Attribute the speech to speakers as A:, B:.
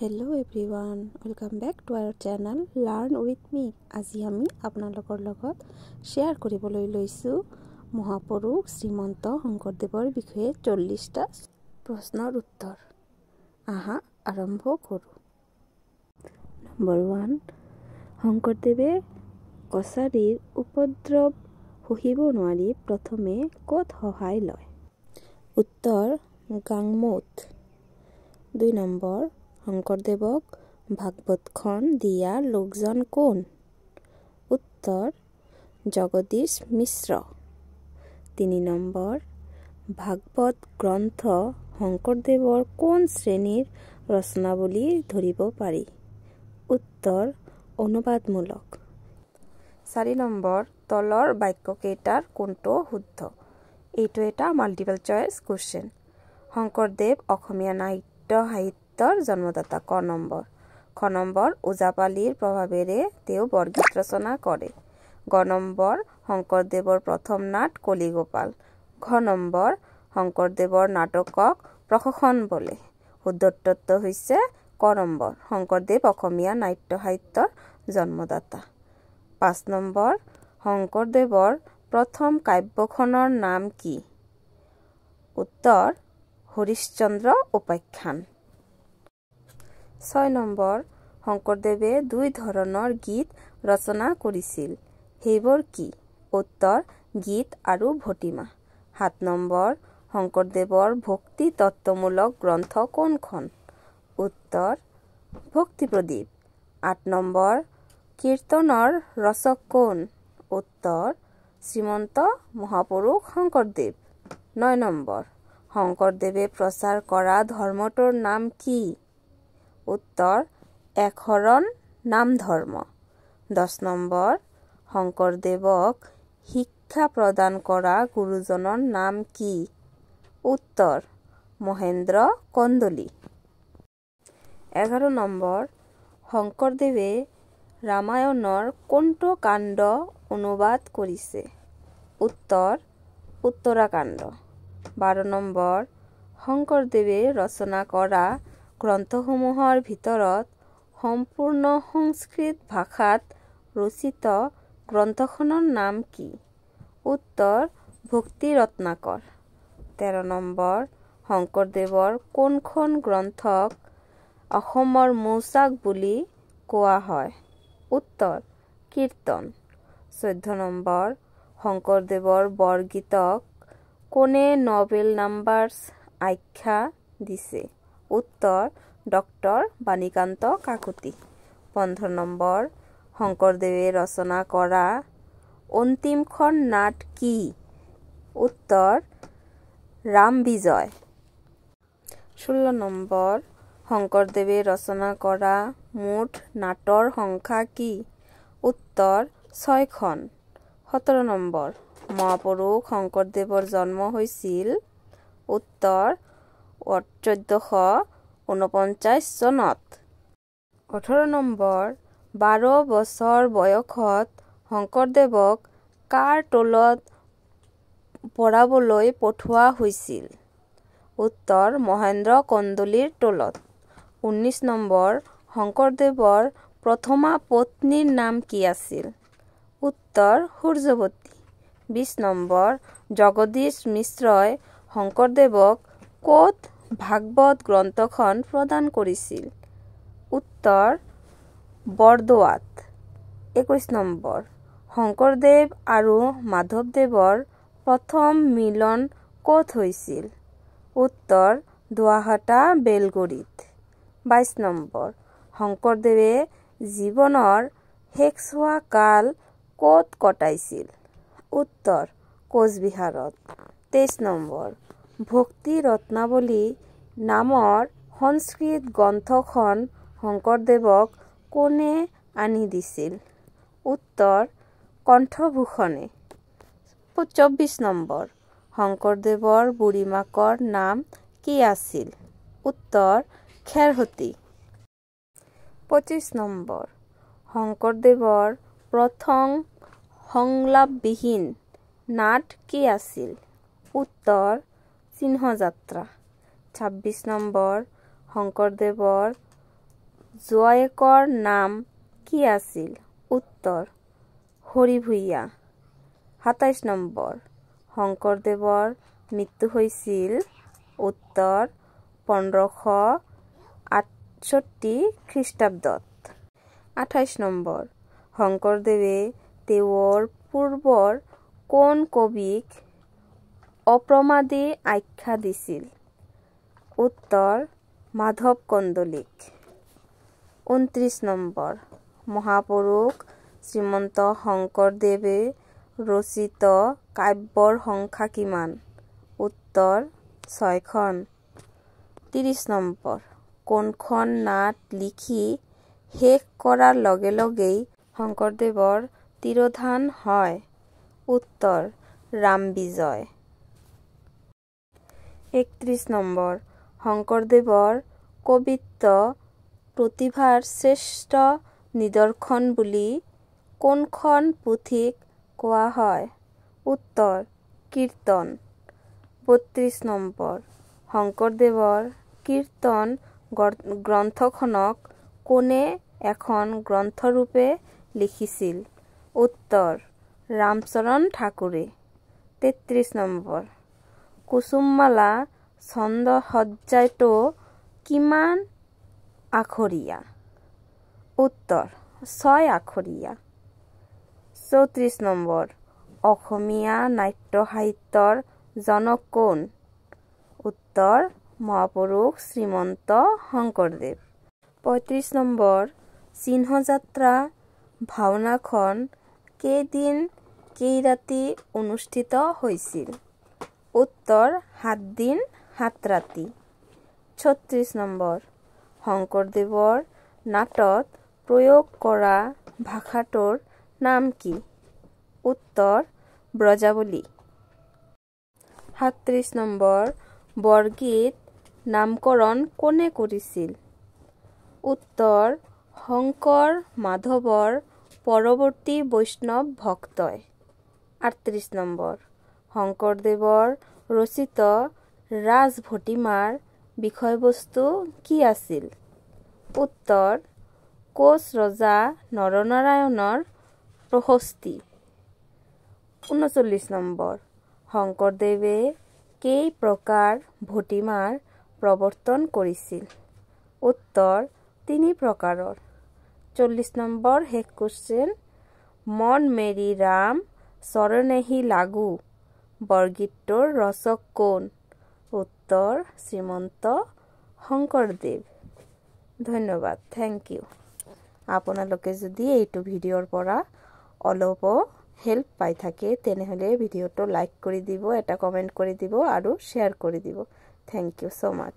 A: Hello' everyone, welcome back to our channel learn with me. আজি আমি আপোনালোকৰ লগত শ্বেয়াৰ কৰিবলৈ লৈছোঁ মহাপুৰুষ শ্ৰীমন্ত শংকৰদেৱৰ বিষয়ে 40টা প্ৰশ্নৰ উত্তৰ। আহা আৰম্ভ কৰোঁ। নম্বৰ 1, শংকৰদেৱে কছাৰীৰ উপদ্ৰৱ সহিব নোৱাৰি প্ৰথমে ক'ত সহায় লয়? উত্তৰ গাংমৌত। 2 নম্বৰ, শংকৰদেৱক ভাগৱতখন দিয়া লোকজন কোন? উত্তৰ জগদীশ মিশ্ৰ। 3 নম্বৰ, ভাগৱত গ্ৰন্থ শংকৰদেৱৰ কোন শ্ৰেণীৰ ৰচনা বুলি ধৰিব পাৰি? উত্তৰ অনুবাদমূলক। 4 নম্বৰ, তলৰ বাক্যকেইটাৰ কোনটো শুদ্ধ? এইটো এটা মাল্টিপল চইচ কুৱেশ্যন। শংকৰদেৱ অসমীয়া নাট্য সাহিত্যৰ জন্মদাতা। ক নম্বৰ। খ নম্বৰ, ওজাপালিৰ প্ৰভাৱেৰে তেওঁ বৰগীত ৰচনা কৰে। গ নম্বৰ, শংকৰদেৱৰ প্ৰথম নাট কলিগোপাল। ঘ নম্বৰ, শংকৰদেৱৰ নাটকক প্ৰহসন বোলে। শুদ্ধ উত্তৰটো হৈছে ক নম্বৰ, শংকৰদেৱ অসমীয়া নাট্য সাহিত্যৰ জন্মদাতা। 5 নম্বৰ, শংকৰদেৱৰ প্ৰথম কাব্যখনৰ নাম কি? উত্তৰ হৰিশ্চন্দ্ৰ উপাখ্যান। 6 নম্বৰ, শংকৰদেৱে 2 ধৰণৰ গীত ৰচনা কৰিছিল, সেইবোৰ কি? উত্তৰ গীত আৰু ভটিমা। 7 নম্বৰ, শংকৰদেৱৰ ভক্তি তত্ত্বমূলক গ্ৰন্থ কোনখন? উত্তৰ ভক্তিপ্ৰদীপ। 8 নম্বৰ, কীৰ্তনৰ ৰচক কোন? উত্তৰ শ্ৰীমন্ত মহাপুৰুষ শংকৰদেৱ। 9 নম্বৰ, শংকৰদেৱে প্ৰচাৰ কৰা ধৰ্মটোৰ নাম কি? উত্তৰ একশৰণ নাম ধৰ্ম। 10 নম্বৰ, শংকৰদেৱক শিক্ষা প্ৰদান কৰা গুৰুজনৰ নাম কি? উত্তৰ মহেন্দ্ৰ কন্দলী। 11 নম্বৰ, শংকৰদেৱে ৰামায়ণৰ কোনটো কাণ্ড অনুবাদ কৰিছে? উত্তৰ উত্তৰাকাণ্ড। 12 নম্বৰ, শংকৰদেৱে ৰচনা কৰা গ্ৰন্থসমূহৰ ভিতৰত সম্পূৰ্ণ সংস্কৃত ভাষাত ৰচিত গ্ৰন্থখনৰ নাম কি? উত্তৰ ভক্তি ৰত্নাকৰ। 13 নম্বৰ, শংকৰদেৱৰ কোনখন গ্ৰন্থক অসমৰ মৌচাক বুলি কোৱা হয়? উত্তৰ কীৰ্তন। 14 নম্বৰ, শংকৰদেৱৰ বৰগীতক কোনে নবেল নাম্বাৰছ আখ্যা দিছে? উত্তৰ ডক্টৰ বাণীকান্ত কাকতি। 15 নম্বৰ, শংকৰদেৱে ৰচনা কৰা অন্তিমখন নাট কি? উত্তৰ ৰামবিজয়। 16 নম্বৰ, শংকৰদেৱে ৰচনা কৰা মুঠ নাটৰ সংখ্যা কি? উত্তৰ 6খন। 17 নম্বৰ, মহাপুৰুষ শংকৰদেৱৰ জন্ম হৈছিল? উত্তৰ 1449 চনত। 18 নম্বৰ, 12 বছৰ বয়সত শংকৰদেৱক কাৰ টোলত পঢ়াবলৈ পঠোৱা হৈছিল? উত্তৰ মহেন্দ্ৰ কন্দলীৰ টোলত। 19 নম্বৰ, শংকৰদেৱৰ প্ৰথমা পত্নীৰ নাম কি আছিল? উত্তৰ সূৰ্যৱতী। 20 নম্বৰ, জগদীশ মিশ্ৰই শংকৰদেৱক ক'ত ভাগৱত গ্ৰন্থখন প্ৰদান কৰিছিল? উত্তৰ বৰদোৱাত। 21 নম্বৰ, শংকৰদেৱ আৰু মাধৱদেৱৰ প্ৰথম মিলন ক'ত হৈছিল? উত্তৰ দুৱাঘাটা বেলগুৰিত। 22 নম্বৰ, শংকৰদেৱে জীৱনৰ শেষছোৱা কাল ক'ত কটাইছিল? উত্তৰ কোচবিহাৰত। 23 নম্বৰ, ভক্তি ৰত্নাৱলী নামৰ সংস্কৃত গ্ৰন্থখন শংকৰদেৱক কোনে আনি দিছিল? উত্তৰ কণ্ঠভূষণে। 24 নম্বৰ, শংকৰদেৱৰ বুঢ়ীমাকৰ নাম কি আছিল? উত্তৰ খেৰসূতী। 25 নম্বৰ, শংকৰদেৱৰ প্ৰথম সংলাপবিহীন নাট কি আছিল? উত্তৰ চিহ্নযাত্ৰা। 26 নম্বৰ, শংকৰদেৱৰ জোৱায়েকৰ নাম কি আছিল? উত্তৰ হৰি ভূঞা। ২৭ নম্বৰ শংকৰদেৱৰ মৃত্যু হৈছিল? উত্তৰ ১৫৬৮ খ্ৰীষ্টাব্দত। ২৮ নম্বৰ শংকৰদেৱে তেওঁৰ পূৰ্বৰ কোন কবিক অপ্ৰমাদী আখ্যা দিছিল? উত্তৰ মাধৱ কন্দলীক। ২৯ নম্বৰ মহাপুৰুষ শ্ৰীমন্ত শংকৰদেৱে ৰচিত কাব্যৰ সংখ্যা কিমান? উত্তৰ ৬খন। ৩০ নম্বৰ কোনখন নাট লিখি শেষ কৰাৰ লগে লগেই শংকৰদেৱৰ তিৰোধান হয়? উত্তৰ ৰামবিজয়। ৩১ নম্বৰ শংকৰদেৱৰ কবিত্ব প্ৰতিভাৰ শ্ৰেষ্ঠ নিদৰ্শন বুলি কোনখন পুথিক কোৱা হয়? উত্তৰ কীৰ্তন। ৩২ নম্বৰ শংকৰদেৱৰ কীৰ্তন গ্ৰন্থখনক কোনে এখন গ্ৰন্থৰূপে লিখিছিল? উত্তৰ ৰামচৰণ ঠাকুৰে। ৩৩ নম্বৰ কুসুমমালা ছন্দসজ্জাটো কিমান আখৰীয়া? উত্তৰ ৬ আখৰীয়া। ৩৪ নম্বৰ অসমীয়া নাট্য সাহিত্যৰ জনক কোন? উত্তৰ মহাপুৰুষ শ্ৰীমন্ত শংকৰদেৱ। ৩৫ নম্বৰ চিহ্নযাত্ৰা ভাওনাখন কেইদিন কেইৰাতি অনুষ্ঠিত হৈছিল? উত্তৰ ৭ দিন ৭ ৰাতি। ৩৬ নম্বৰ শংকৰদেৱৰ নাটত প্ৰয়োগ কৰা ভাষাটোৰ নাম কি? উত্তৰ ব্ৰজাৱলী। ৩৭ নম্বৰ বৰগীত নামকৰণ কোনে কৰিছিল? উত্তৰ শংকৰ মাধৱৰ পৰৱৰ্তী বৈষ্ণৱ ভক্তই। ৩৮ নম্বৰ শংকৰদেৱৰ ৰচিত ৰাজভটিমাৰ বিষয়বস্তু কি আছিল? উত্তৰ কোচ ৰজা নৰনাৰায়ণৰ প্ৰশস্তি। ৩৯ নম্বৰ শংকৰদেৱে কেই প্ৰকাৰ ভটিমাৰ প্ৰৱৰ্তন কৰিছিল? উত্তৰ ৩ প্ৰকাৰৰ। ৪০ নম্বৰ শেষ কোৱেশ্চন মন মেৰি ৰাম চৰণেহি লাগু বৰগীতটোৰ ৰচক কোন? উত্তৰ শ্ৰীমন্ত শংকৰদেৱ। ধন্যবাদ। Thank you. আপোনালোকে যদি এইটো ভিডিঅ'ৰ পৰা অলপো হেল্প পাই থাকে তেনেহ'লে ভিডিঅ'টো লাইক কৰি দিব, এটা কমেণ্ট কৰি দিব আৰু শ্বেয়াৰ কৰি দিব। Thank you so' much.